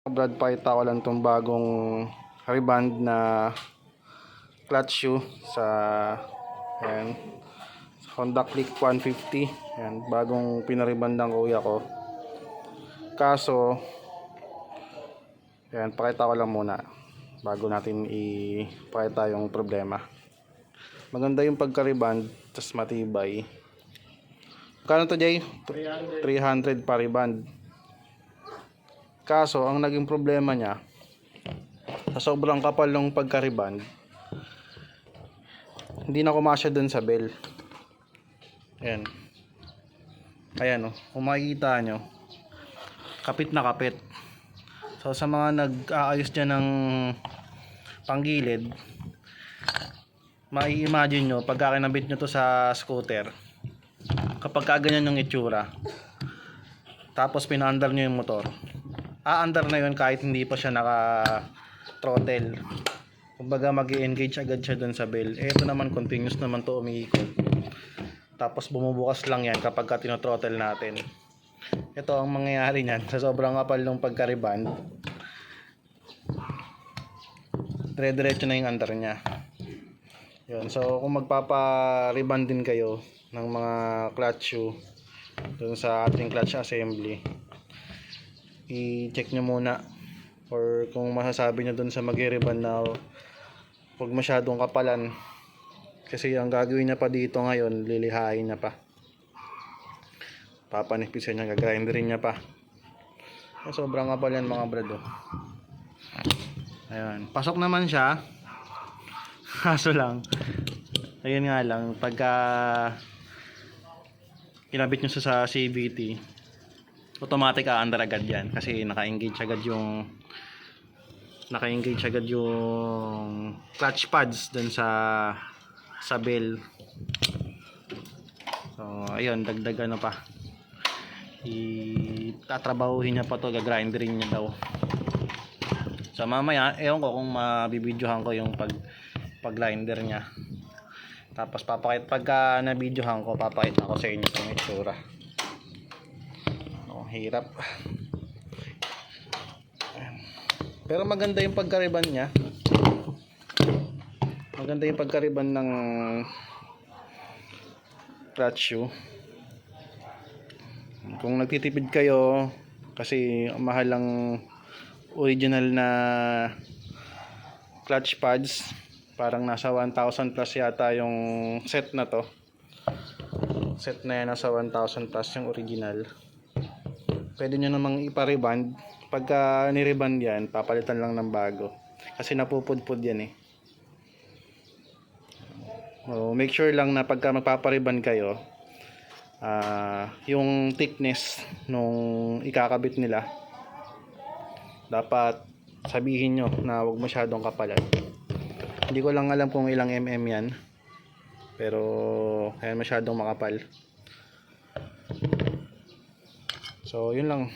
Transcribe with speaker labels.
Speaker 1: Brad, pakita ko lang itong bagong reband na clutch shoe sa ayan, Honda Click 150. Ayan, bagong pinariband ng kuya ko. Kaso ayan, pakita ko lang muna bago natin ipakita yung problema. Maganda yung pagka-reband, tas matibay. Kano to, Jay? 300 pa reband. Kaso ang naging problema niya, sa sobrang kapal ng pagka-reband, hindi na kumasya dun sa bell. Ayan. Ayan o, kung makikita nyo, kapit na kapit. So sa mga nag-aayos dyan ng panggilid, mai-imagine nyo, pagka kinabit nyo to sa scooter, kapag kaganyan yung itsura, tapos pinaandar nyo yung motor, aandar na yun kahit hindi pa siya naka-throttle. Kumbaga mag-i-engage agad siya dun sa bell. Ito naman continuous naman to umiikot. Tapos bumubukas lang yan kapag tinothrottle natin. Ito ang mangyayari niyan sa sobrang kapal ng pagka-reband. Dire-diretso na yung andar niya. Yun. So kung magpapa-reband din kayo ng mga clutch shoe dun sa ating clutch assembly, i-check nyo muna, or kung masasabi nyo dun sa mag-reband na huwag masyadong kapalan, kasi ang gagawin niya pa dito ngayon, lilihain niya pa, papanipisan niya, gagrinderin niya pa. Sobrang kapal yan mga brad. Ayan, pasok naman siya. Kaso lang, ayun nga lang, pagka kinabit nyo sa CVT, automatic aandar agad yan kasi naka-engage agad yung clutch pads dun sa bell. So ayun, dagdag ano pa, tatrabahuhin niya pa to, gagrinderin niya daw. So mamaya, ewan ko kung mabibidyohan ko yung pag-grinder niya. Tapos pagka na-videohan ko, papakita ko sa inyo yung itsura. Hirap. Pero maganda yung pagka-reband niya. Maganda yung pagka-reband ng clutch shoe. Kung nagtitipid kayo, kasi mahal ang original na clutch pads, parang nasa 1,000 plus yata yung set na to. Set na yan, nasa 1,000 plus yung original. Pwede nyo namang ipa-reband. Pagka ni-reband yan, papalitan lang ng bago, kasi napupudpud yan eh. So, make sure lang na pagka magpapa-reband kayo, yung thickness nung ikakabit nila, dapat sabihin nyo na huwag masyadong kapalan. Hindi ko lang alam kung ilang mm yan, pero kaya masyadong makapal. So yun lang.